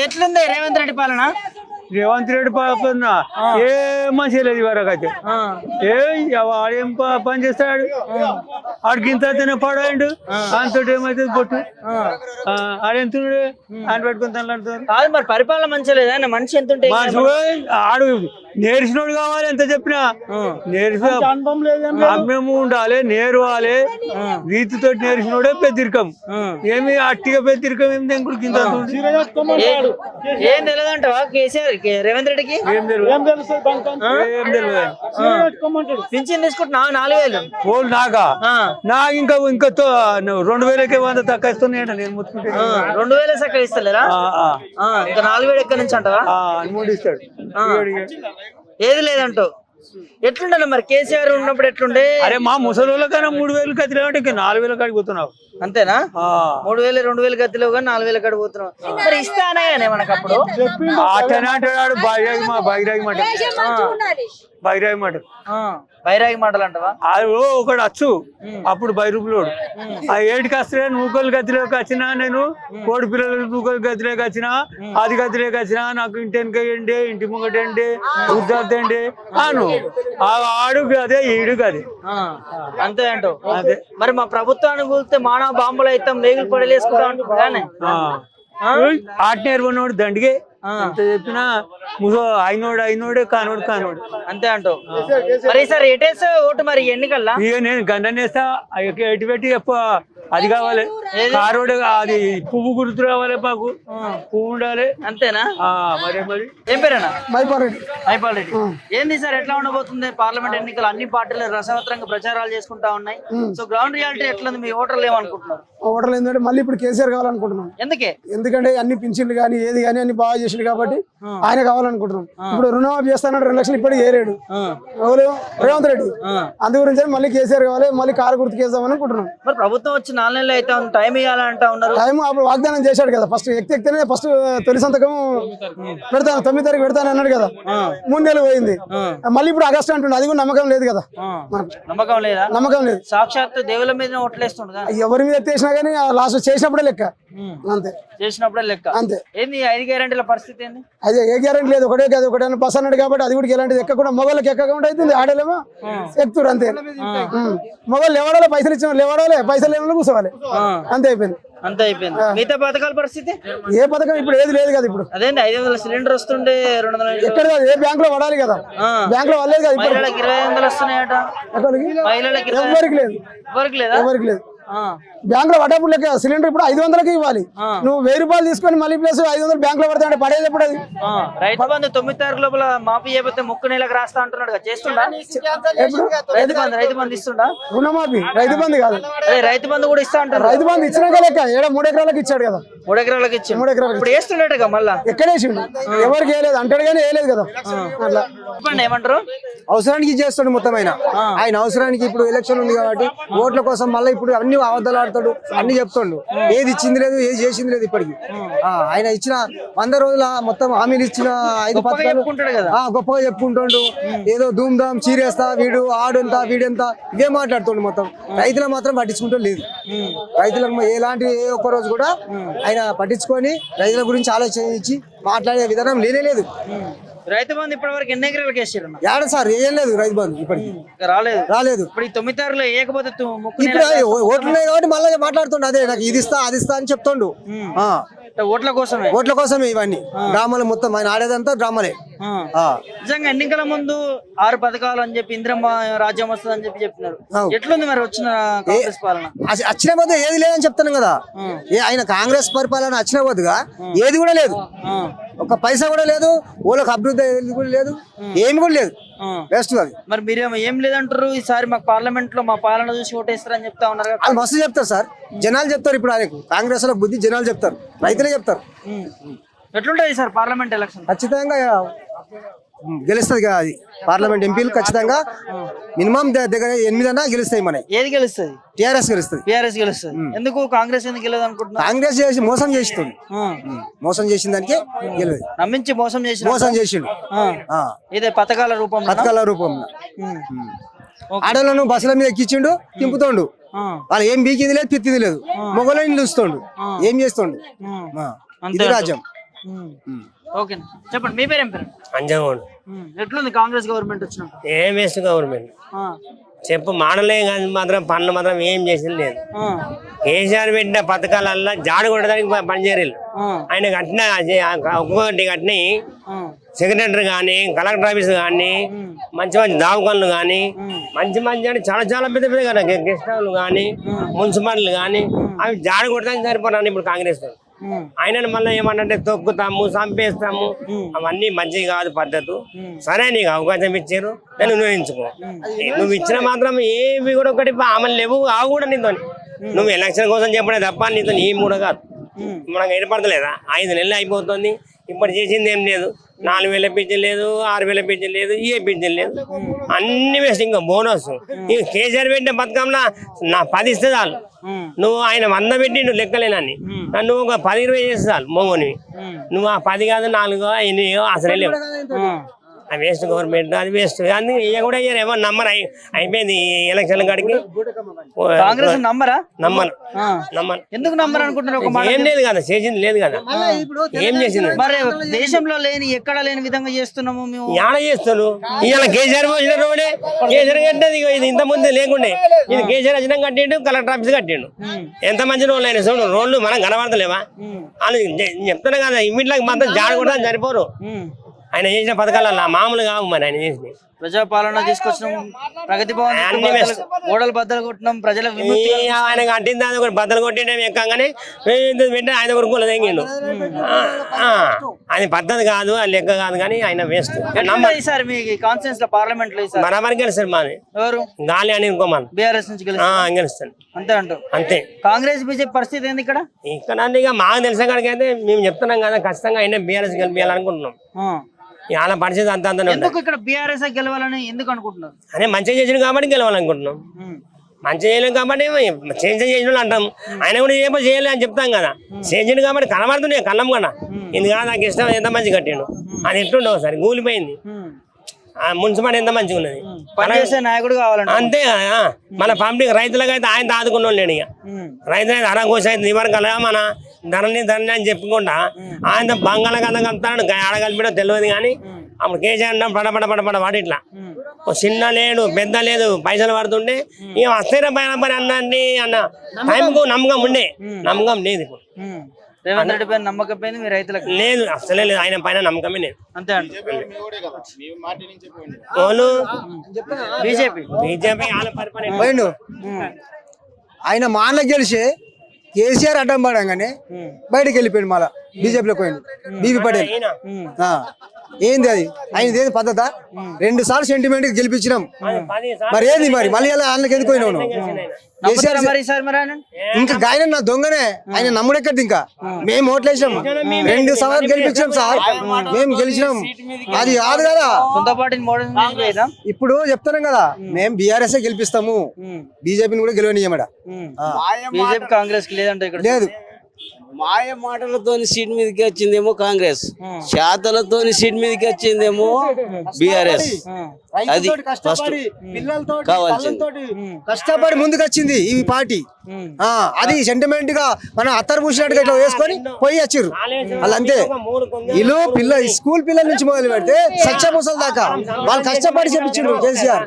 ఎట్లుంది రేవంత్ రెడ్డి పాలన? రేవంత్ రెడ్డి పాపన్న ఏ మంచి లేదు వరకు అయితే వాడేం పని చేస్తాడు ఆడికింత పడాడు అంత ఏమైతుంది పొట్టు ఆడెంత ఆయన పెట్టుకుని కాదు మరి పరిపాలన మంచిగా లేదా? మనిషి ఎంత ఉంటే ఆడు నేర్చినోడు కావాలి ఎంత చెప్పినా నేర్చు అమ్మెము ఉండాలి నేర్వాలి రీతితో నేర్చినోడే పెద్దరికం ఏమి అట్టిగా పెద్దరికం ఏమి తెంకుడు కింద ఏం తెలియదంటావా కేసీఆర్ రేవంత్ రెడ్డికి? పింఛన్ తీసుకుంటున్నా 4000 నాకా నాకు ఇంకా 2000కే 100 తక్కువ ఇస్తున్నాయంట నేను ముట్టుకుంటే 2000 చక్కగా ఇస్తలేరా? ఇంకా 4000 ఎక్కడి నుంచి అంటావా? ఇస్తాడు ఏది లేదంటూ ఎట్లుండే మరి కేసీఆర్ ఉన్నప్పుడు ఎట్లుండే? అరే మా ముసలి కన్నా 3000 గతిలేమంటే 4000 కాడికి పోతున్నావు అంతేనా? 3000 2000 గతిలో కానీ 4000 కాడికి పోతున్నావు. మరి ఇస్తానే మనకు అప్పుడు అట్టనే అంటాడు బైరాగి మాట బైరాగి మాటలు అంటావా? ఒకడు వచ్చు అప్పుడు 10 రూపాయలు ఆ ఏటికి వస్తే నూకలు గదిలోకి వచ్చినా నేను కోడి పిల్లలు నూకలు గదిలోకి వచ్చినా అది గదిలోకి వచ్చినా నాకు ఇంటి వెనకండి ఇంటి ముంగటండి ఉద్దాండి అను ఆడు అదే ఈడు గది అంతే అంటావు. అదే మరి మా ప్రభుత్వాన్ని కూలితే మానవ బాంబులు అయితే రేగులు పడలేసుకుంటా ఉంటుంది కానీ ఆటనేరు కొన్నోడు దండిగే అంత చెప్పినా అయినోడే కానోడు అంతే అంటావు. మరి సార్ ఎటేస్తే ఓటు మరి ఎన్నికల్లా ఇక నేను గండనేస్తా ఎటు పెట్టి అది కావాలి కారోడు అది పువ్వు గుర్తు రావాలి మాకు పువ్వు ఉండాలి అంతేనా? మరి ఏం పేరేనా? మైపాల్ రెడ్డి. ఏంది సార్ ఎట్లా ఉండబోతుంది పార్లమెంట్ ఎన్నికలు? అన్ని పార్టీలు రసవత్రంగా ప్రచారాలు చేసుకుంటా ఉన్నాయి. సో గ్రౌండ్ రియాలిటీ ఎట్లా ఉంది? మీ ఓటర్లు ఏమనుకుంటున్నారు? ఓటర్లు ఏంటంటే మళ్ళీ ఇప్పుడు కేసీఆర్ కావాలనుకుంటున్నాం. ఎందుకంటే అన్ని పింఛన్లు కానీ ఏది కానీ అన్ని బాగా చేసిండు కాబట్టి ఆయన కావాలనుకుంటున్నాం. ఇప్పుడు రుణమాఫీ చేస్తాను 2 లక్షలు ఇప్పటికి ఏరాడు ఎవరు? రేవంత్ రెడ్డి. అందు గురించి మళ్ళీ కేసీఆర్ కావాలి, మళ్ళీ కారు గుర్తుకేద్దామని అనుకుంటున్నాం. మరి ప్రభుత్వం వచ్చి 4 నెలలు అయితే టైం ఇవ్వాలంటా ఉన్నారు. టైం అప్పుడు వాగ్దానం చేశాడు కదా, ఫస్ట్ ఎక్కితేనే ఫస్ట్ తొలి సంతకం పెడతాను 9వ తారీఖు పెడతాను అన్నాడు కదా. 3 నెలలు పోయింది, మళ్ళీ ఇప్పుడు ఆగస్టు అంటుండే. అది కూడా నమ్మకం లేదు కదా. నమ్మకం లేదా? నమ్మకం లేదు. సాక్షాత్ దేవుల మీద ఓట్లేస్తుండగా ఎవరి మీద ఎత్తేసినా కానీ లాస్ట్ చేసినప్పుడే లెక్క. అంతే, చేసినప్పుడే లెక్క. అంతే. ఏంది 5 గ్యారెంటీల పరిస్థితి ఏంది? అదే ఏ గ్యారెంటీ లేదు, ఒకటే కాదు ఒకటే బస్ అన్నాడు కాబట్టి అది కూడా గ్యారెంటీ ఎక్కకుండా మొగోళ్ళకి ఎక్కకుండా అవుతుంది. ఆడలేమో ఎక్కుతారు అంతే. మొగోళ్ళు ఎవడాలి పైసలు ఇచ్చిన లేవడాలి, పైసలు లేని కూర్చోవాలి, అంతే అయిపోయింది. అంతే అయిపోయింది. మిగతా పథకాల పరిస్థితి ఏ పథకం ఇప్పుడు ఏది లేదు కదా. ఇప్పుడు అదేంటి 500 సిలిండర్ వస్తుండే 200 ఎక్కడ కాదు, ఏ బ్యాంక్ లో పడాలి కదా. బ్యాంక్ లో పడలేదు కదా. మహిళలకు 2500 వస్తున్నాయట. మహిళలకు ఎవరికి లేదు, ఎవరికి లేదు. బ్యాంక్ లో పడ్డప్పుడు లెక్క సిలిండర్ ఇప్పుడు 500కి ఇవ్వాలి. నువ్వు 1000 రూపాయలు తీసుకొని మళ్ళీ ప్లస్ 500 బ్యాంక్ లో పడతాయంటే పడేది ఎప్పుడు? అది రైతు బంధు 9 తారీఖు లోపల మాఫీ చేయకపోతే 3 నెలలకు రాస్తా అంటున్నాడు. చేస్తుండా? రైతు బంధు ఇస్తుండా? రుణమాఫీ రైతు బంధు కాదు, రైతు బంధు కూడా ఇస్తా అంటారు. రైతు బంధు ఇచ్చినాక లెక్క 3 ఎకరాలకు ఇచ్చాడు కదా. 3 ఎకరాలకు ఇచ్చి 3 ఎకరాలకు ఇప్పుడు వేస్తుండేట మళ్ళా. ఎక్కడ వేసిండు? ఎవరికి వేయలేదు అంటాడు కానీ వేయలేదు కదా. అట్లా చెప్పండి ఏమంటారు? అవసరానికి చేస్తాడు మొత్తం. ఆయన అవసరానికి ఇప్పుడు ఎలక్షన్ ఉంది కాబట్టి ఓట్ల కోసం మళ్ళీ ఇప్పుడు అన్ని అబద్ధాలు ఆడతాడు, అన్ని చెప్తాడు. ఏది ఇచ్చింది లేదు, ఏది చేసింది లేదు. ఇప్పటికి ఆయన ఇచ్చిన 100 రోజుల మొత్తం హామీలు ఇచ్చిన 5 పథకాలు గొప్పగా చెప్పుకుంటాడు. ఏదో ధూమ్ ధామ్ చీరేస్తా, వీడు ఆడంతా వీడెంత ఇవే మాట్లాడుతుండు. మొత్తం రైతులు మాత్రం పట్టించుకుంటూ లేదు. రైతులకు ఏ ఒక్క రోజు కూడా ఆయన పట్టించుకొని రైతుల గురించి ఆలోచించి మాట్లాడే విధానం లేదు. రైతు బంధు ఇప్పటి వరకు ఎన్ని ఎకరాలకు వేసారు? ఏడా సార్ ఏం లేదు రైతు బంధు ఇప్పటికి రాలేదు. ఇప్పుడు 9 తారీఖులో వేయకపోతే ఓట్లు ఉన్నాయి కాబట్టి మళ్ళీ మాట్లాడుతుండు. అదే నాకు ఇది ఇస్తా అది ఇస్తా అని చెప్తుండు. ఓట్ల కోసమే ఇవన్నీ డ్రామాలు మొత్తం. ఆయన ఆడేదంతా డ్రామాలే. నిజంగా ఎన్నికల ముందు 6 పథకాలు అని చెప్పి ఇంద్రమ్మ రాజ్యం వస్తుంది అని చెప్పినారు. ఎట్లుంది మరి వచ్చిన కాంగ్రెస్ పాలన? వచ్చిన పోతే ఏది లేదని చెప్తాను కదా. ఆయన కాంగ్రెస్ పరిపాలన వచ్చిన పోతుగా ఏది కూడా లేదు, ఒక పైసా కూడా లేదు. ఊళ్ళకి అభివృద్ధి కూడా లేదు, ఏమి కూడా లేదు. బెస్ట్ అది. మరి మీరేమో ఏం లేదంటారు. ఈసారి మాకు పార్లమెంట్ లో మా పాలన చూసి ఓటేస్తారని చెప్తా ఉన్నారు. అది మస్తు చెప్తారు సార్, జనాలు చెప్తారు. ఇప్పుడు ఆయనకు కాంగ్రెస్ లో బుద్ధి జనాలు చెప్తారు, రైతులే చెప్తారు. ఎట్లుంటది సార్ పార్లమెంట్ ఎలక్షన్? ఖచ్చితంగా గెలుస్తుంది కదా అది. పార్లమెంట్ ఎంపీలు ఖచ్చితంగా మినిమం దగ్గర 8 అన్నా గెలుస్తాయి. మన ఏది గెలుస్తుంది? టీఆర్ఎస్ గెలుస్తుంది. ఎందుకు కాంగ్రెస్ ఎందుకు గెలదు అనుకుంటున్నా? కాంగ్రెస్ చేసి మోసం చేస్తుంది. మోసం చేసిన దానికి గెలదు. నమ్మించి మోసం చేసిండు. ఇదే పథకాల రూపంలో ఆడలను బస్సుల మీద ఎక్కించిండు, తింపుతోండు. వాళ్ళు ఏం బీకింది లేదు, పిత్తింది లేదు. మొగలని నిలుస్తుండు, ఏం చేస్తుండు. ఇది రాజ్యం. ఓకే చెప్పండి, మీ పేరు ఏం పేరు? అంజంగోడు ఎట్లుంది కాంగ్రెస్ గవర్నమెంట్ వచ్చినాక? ఏం వేస్ట్ గవర్నమెంట్ చెప్పు మాడలే కానీ మాత్రం పనులు మాత్రం ఏం చేసింది లేదు. కేసీఆర్ పెట్టిన పథకాలల్లా జాడు కొట్టడానికి పనిచేయరు. ఆయన కట్టిన ఒక్కొక్కటి కట్టిన సెక్రటరీ కానీ కలెక్టర్ ఆఫీస్ కానీ మంచి మంచి దావకాన్లు కానీ మంచి మంచి అంటే చాలా చాలా పెద్ద పెద్ద కదా గెస్ట్ హౌస్లు కానీ మున్సిపాలిటీలు కానీ అవి జాడు కొట్టడానికి సరిపోతాను ఇప్పుడు కాంగ్రెస్. ఆయన మళ్ళీ ఏమంటే తొక్కుతాము చంపేస్తాము అవన్నీ మంచి కాదు పద్ధతి. సరే నీకు అవకాశం ఇచ్చారు నేను వినియోగించుకో. నువ్వు ఇచ్చిన మాత్రం ఏవి కూడా ఒకటి అమలు లేవు అవి కూడా నీతో నువ్వు ఎలక్షన్ కోసం చెప్పడే తప్ప నీతో ఈ మూడో కాదు. మనకు ఏర్పడతలేదా 5 నెలలు అయిపోతుంది ఇప్పుడు చేసింది ఏం లేదు. 4,000 పింఛన్ లేదు, 6,000 పింఛన్ లేదు, ఏ పింఛన్ లేదు, అన్ని వేస్ట్. ఇంకా బోనస్ ఇక కేసీఆర్ పెట్టిన పథకంలో నా 10 ఇస్తే చాలు. నువ్వు ఆయన 100 పెట్టి నువ్వు లెక్కలేనని నువ్వు ఒక 10-20 చేస్తే చాలు మోగనివి. నువ్వు ఆ 10 కాదు 4 8 అసలే లేవు. అది వేస్ట్ గవర్నమెంట్, అది వేస్ట్. అందుకే ఇక కూడా ఏమో నమ్మరు. అయిపోయింది ఎలక్షన్ కాడికి కాంగ్రెస్ నమ్మరా? నమ్మను. ఎందుకు నమ్మరు అనుకుంటున్నారు? ఒక మాట ఏం లేదు కదా, చేసింది లేదు కదా, ఏం చేసింది? మరి దేశంలో లేని ఎక్కడ లేని విధంగా చేస్తున్నాము మేము. యాడ చేస్తారు ఇవాళ కేసీఆర్ పోసిన రోడే కేసీఆర్ కట్టేది. ఇది ఇంత ముందు లేకుండే ఇది కేసీఆర్ వచ్చినా కట్టిండు, కలెక్టర్ ఆఫీస్ కట్టిండు. ఎంత మంచి రోడ్లు అయినా చూడు, రోడ్లు మనం కనబడతలేవా? వాళ్ళు చెప్తున్నా కదా ఇమ్మీట్లకి మాత్రం జాడ కూడా సరిపోరు. ఆయన చేసిన పథకాలు మామూలు కావు. మరి ఆయన చేసింది ప్రజాపాలన తీసుకొచ్చినాం, ప్రగతి భవన్ ఓడలు బద్దలు కొట్టినాం, ప్రజలకు ఆయన కట్టింది అది ఒకటి బద్దలు కొట్టిండే ఎక్కగానే వెంటనే ఆయన కొనుక్కోలేదు తెంగిండు. అది పద్ధతి కాదు, అది లెక్క కాదు. కానీ ఆయన వేస్ట్. ఈసారి మీ కాన్ఫరెన్స్ లో పార్లమెంట్ లో బరాబర్ గెలుస్తారు. మాది ఎవరు? గాలి అని ఇంకోమని బీఆర్ఎస్ నుంచి గెలుస్తాను అంతే అంటారు. అంతే. కాంగ్రెస్ బీజేపీ పరిస్థితి ఏంది ఇక్కడ? ఇక్కడ ఇక మాకు తెలిసిన కాడికి అయితే మేము చెప్తున్నాం కదా ఖచ్చితంగా అయినా బీఆర్ఎస్ గెలిపించాలనుకుంటున్నాం. వాళ్ళ పరిస్థితి అంత ఎందుకు ఇక్కడ బీఆర్ఎస్ గెలవాలని ఎందుకు అనుకుంటున్నారు? అదే మంచిగా చేసిన కాబట్టి గెలవాలనుకుంటున్నాం. మంచిగా చేయలేం కాబట్టి చేంజ్ చేసిన వాళ్ళు అంటాం. ఆయన కూడా ఏమో చేయలేదు అని చెప్తాం కదా. చేంజ్ కాబట్టి కనబడుతున్నాయి కళ్ళం కదా. ఇది కాదు నాకు ఇష్టం, ఎంత మంచి కట్టిండు. అది ఎట్లుండవు సరే కూలిపోయింది. మున్సిపాలిటీ ఎంత మంచిగా ఉన్నది. పనిచేసే నాయకుడు కావాలంటే అంతే కదా. మన పబ్లిక్ రైతులకు అయితే ఆయన ఆదుకున్న వాళ్ళు ఇక రైతులు అరగోస అయితే ఇవరకలా మన ధరని అని చెప్పుకుంటా ఆయన బంగాళాఖాతం కలుపుతాడు. ఆడగలిపిడో తెలియదు కానీ అప్పుడు కేసీఆర్ పడపడ వాటి ఇట్లా చిన్న లేడు పెద్ద లేదు పైసలు పడుతుండే ఇక అస్థిర పని అన్నీ అన్న టైంకు నమ్మకం ఉండే. నమ్మకం లేదు ఇప్పుడు. రేవంత్ రెడ్డి పైన నమ్మకం పోయింది, మీ రైతులకు లేదు, అసలే లేదు. ఆయన పైన నమ్మకమే లేదు. అంతే అండి. బీజేపీ పోయిండు. ఆయన మానలకు గెలిచి కేసీఆర్ అడ్డం పడంగానే బయటకు వెళ్ళిపోయిండు. మళ్ళా బీజేపీలో పోయిండు. బీబీ పటేల్ ఏంది అది? ఆయన ఏది పద్ధత? 2 సార్లు సెంటిమెంట్ గెలిపించినాం. మరి ఏంది మరి మళ్ళీ అలా ఆయనకి ఎందుకు పోయినావు నువ్వు? ఇంకా ఆయన నా దొంగనే. ఆయన నమ్ముడెక్కడి ఇంకా మేము ఓట్లేసాం 2 సార్లు గెలిపించాం సార్. మేము గెలిచినాం. అది కాదు కదా. ఇప్పుడు చెప్తున్నాం కదా మేము బీఆర్ఎస్ గెలిపిస్తాము, బీజేపీని కూడా గెలవనీయమడ. బీజేపీ కాంగ్రెస్ లేదంటే ఇక్కడ లేదు. మాయ మాటలతో సీట్ మీదకి వచ్చిందేమో కాంగ్రెస్, శాతలతో సీట్ మీదకి వచ్చిందేమో బీఆర్ఎస్. అది కష్టపడి ముందుకు వచ్చింది ఈ పార్టీ. అది సెంటిమెంట్ గా మనం అత్తరు పూసినట్టుగా ఇట్లా వేసుకొని పోయి వచ్చారు వాళ్ళు. అంతే. వీళ్ళు స్కూల్ పిల్లల నుంచి మొదలు పెడితే సచ్చ ముసలి దాకా వాళ్ళు కష్టపడి చెప్పించారు కేసీఆర్.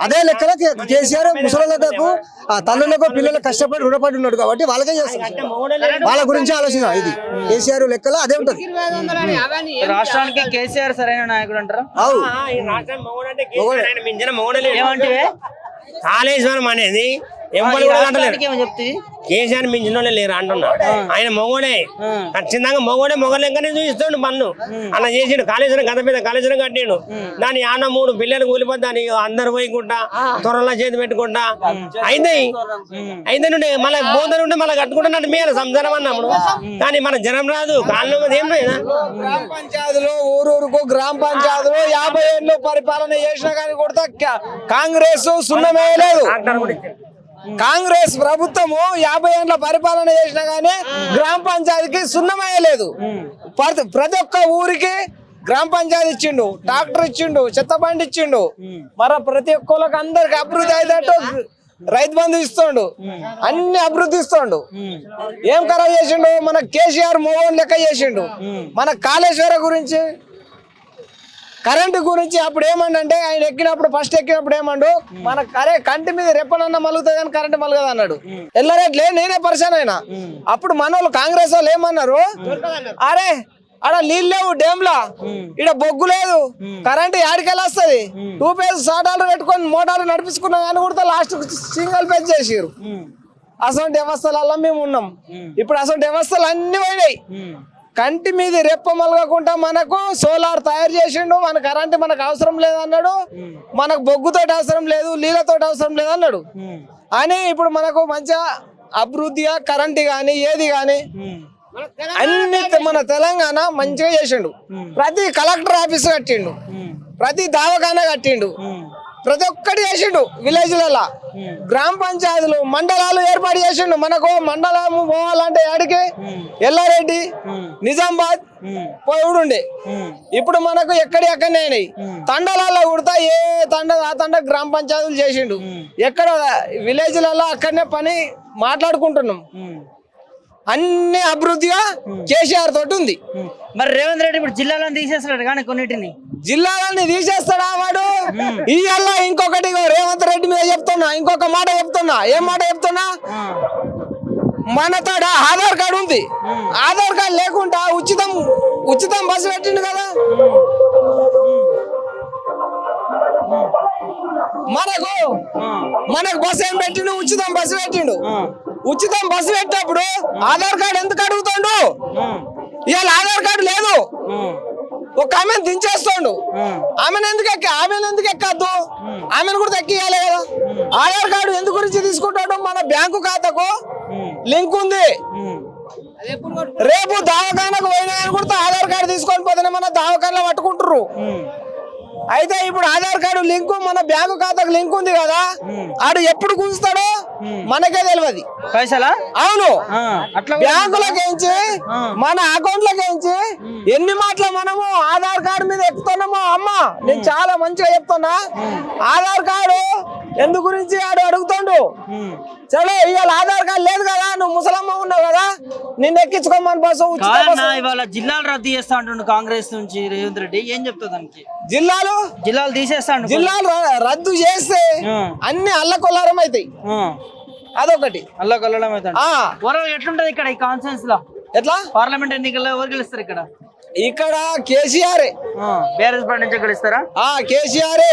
అదే లెక్కలో కేసీఆర్ ముసలకు తల్లులకు పిల్లలకు కష్టపడి రుణపడి ఉన్నాడు కాబట్టి వాళ్ళకే చేస్తారు. వాళ్ళ గురించి ఆలోచన ఇది కేసీఆర్ లెక్కలో అదే ఉంటది. రాష్ట్రానికి కేసీఆర్ సరైన నాయకుడు అంటారా? ఏమంటే కాళేశ్వరం అనేది ఎవరు కేసీఆర్ మించిన వాళ్ళే లేరు అంటున్నా. ఆయన మొగోడే ఖచ్చితంగా మొగోడే మొగలెక్కనే చూపిస్తాడు పన్ను. అలా చేసిండు. కాళేశ్వరం గత మీద కాళేశ్వరం కట్టిండు. దాని 3 పిల్లలు కూలిపోతే దాన్ని అందరు పోయికుంటా త్వరలో చేతి పెట్టుకుంటా అయితే నుండి మళ్ళీ బోధన ఉంటే మళ్ళీ కట్టుకుంటున్నట్టు మీరు సంసారం అన్నప్పుడు. కానీ మన జనం రాదు కాళ్ళు ఏం లేదా. గ్రామ పంచాయతీలో ఊరూరుకు గ్రామ పంచాయతీలో 50 ఏళ్ళు పరిపాలన చేసినా కానీ కూడా కాంగ్రెస్ సున్నమే లేదు. కాంగ్రెస్ ప్రభుత్వము 50 ఏళ్ళ పరిపాలన చేసినా గానీ గ్రామ పంచాయతీకి సున్నమయ్యలేదు. ప్రతి ఒక్క ఊరికి గ్రామ పంచాయతీ ఇచ్చిండు, ట్రాక్టర్ ఇచ్చిండు, చెత్త బండి ఇచ్చిండు. మరి ప్రతి ఒక్కరికి అందరికి అభివృద్ధి అయ్యేటట్టు రైతు బంధు ఇస్తుండు, అన్ని అభివృద్ధి ఇస్తుండు. ఏం ఖరాబ్ చేసిండు? మన కేసీఆర్ మోహన్ లెక్క చేసిండు. మన కాళేశ్వర గురించి, కరెంటు గురించి అప్పుడు ఏమంటే ఆయన ఫస్ట్ ఎక్కినప్పుడు ఏమండు, మన కంటి మీద రెప్పనన్న మలుగుతుంది కానీ కరెంటు మలగదు అన్నాడు. ఎల్లరేట్లే నేనే పరిశాన్ అయినా. అప్పుడు మన వాళ్ళు కాంగ్రెస్ వాళ్ళు ఏమన్నారు, అరే ఆడ నీళ్ళు లేవు డ్యామ్లా, ఈడ బొగ్గు లేదు, కరెంటు యాడికెళ్ళి వస్తుంది, 2 పేజ్ సాటాలు పెట్టుకొని మోటార్లు నడిపించుకున్నా కానీ కూడా లాస్ట్ సింగిల్ పేజ్ చేసిరు. అసలు వ్యవస్థలలో మేము ఉన్నాం. ఇప్పుడు అసలు వ్యవస్థలు అన్ని పోయినాయి. కంటి మీద రెప్ప మలగకుండా మనకు సోలార్ తయారు చేసిండు. మన కరెంట్ మనకు అవసరం లేదు అన్నాడు, మనకు బొగ్గుతోటి అవసరం లేదు, నీళ్ళతోటి అవసరం లేదు అన్నాడు. అని ఇప్పుడు మనకు మంచిగా అభివృద్ధిగా కరెంట్ గాని ఏది గాని అన్ని మన తెలంగాణ మంచిగా చేసిండు. ప్రతి కలెక్టర్ ఆఫీస్ కట్టిండు, ప్రతి దవాఖానా కట్టిండు, ప్రతి ఒక్కటి చేసిండు. విలేజ్లలో గ్రామ పంచాయతీలు మండలాలు ఏర్పాటు చేసిండు. మనకు మండలం పోవాలంటే ఆడికి ఎల్లారెడ్డి నిజామాబాద్ పోవుడుండే. ఇప్పుడు మనకు ఎక్కడెక్కడనే అయినాయి. తండలలో కూడా ఏ తండ ఆ తండ గ్రామ పంచాయతీలు చేసిండు. ఎక్కడ విలేజ్లలో అక్కడనే పని మాట్లాడుకుంటున్నాం. అన్ని అభివృద్ధిగా కేసీఆర్ తోటి ఉంది. మరి రేవంత్ రెడ్డి ఇప్పుడు జిల్లాలను తీసేస్తాడు కానీ కొన్నిటిని జిల్లాలన్నీ తీసేస్తాడా వాడు? ఇవాళ ఇంకొకటి రేవంత్ రెడ్డి మీద చెప్తున్నా, ఇంకొక మాట చెప్తున్నా. ఏం మాట చెప్తున్నా? మన తోడ ఆధార్ కార్డు ఉంది, ఆధార్ కార్డు లేకుండా ఉచితం బస్సు పెట్టిండు కదా. మనకు బస్సు ఏం పెట్టిండు? ఉచితం బస్సు పెట్టిండు. ఉచితం బస్సు పెట్టినప్పుడు ఆధార్ కార్డు ఎందుకు అడుగుతాడు? ఇవాళ ఆధార్ కార్డు లేదు, ఒక ఆమెను దించేస్తాడు. ఆమెను ఎందుకు ఎక్కద్దు? ఆమెను కూడా ఎక్కియాలి కదా. ఆధార్ కార్డు ఎందుకు గురించి తీసుకుంటాడు? మన బ్యాంకు ఖాతాకు లింక్ ఉంది. రేపు దవాఖానకు పోయినా కూడా ఆధార్ కార్డు తీసుకొని పోతేనే మన దవాఖానలో పట్టుకుంటారు. అయితే ఇప్పుడు ఆధార్ కార్డు లింకు మన బ్యాంకు ఖాతాకు లింక్ ఉంది కదా, ఆడు ఎప్పుడు గుంజుతాడో మనకే తెలియదు. పైసలా? అవును, అట్లా బ్యాంకులకేంచి మన అకౌంట్లకేంచి ఎన్ని మాటలు మనము ఆధార్ కార్డు మీద ఎక్కుతున్నామో. అమ్మ నేను చాలా మంచిగా చెప్తున్నా, ఆధార్ కార్డు ఎందు గురించి ఆడు అడుగుతాడు. సరే ఇవాళ ఆధార్ కార్డు లేదు కదా, నువ్వు ముసలమ్మ ఉన్నావు కదా, నిన్ను ఎక్కించుకోమని బస్సు. ఇవాళ జిల్లాలు రద్దు చేస్తా అంటుండు కాంగ్రెస్ నుంచి రేవంత్ రెడ్డి, ఏం చెప్తావు దానికి? జిల్లాలు తీసేస్తాడు. జిల్లాలు రద్దు చేస్తే అన్ని అల్లకొల్లారం అవుతాయి. అదొకటి అల్లకొల్లడం అవుతాయి. ఎట్లుంటది ఇక్కడ ఈ కాన్ఫరెన్స్ లో? ఎట్లా పార్లమెంట్ ఎన్నికల్లో ఎవరు గెలుస్తారు ఇక్కడ? ఇక్కడ కేసీఆర్ బీఆర్ఎస్ పార్టీ నుంచి గెలుస్తారా? కేసీఆర్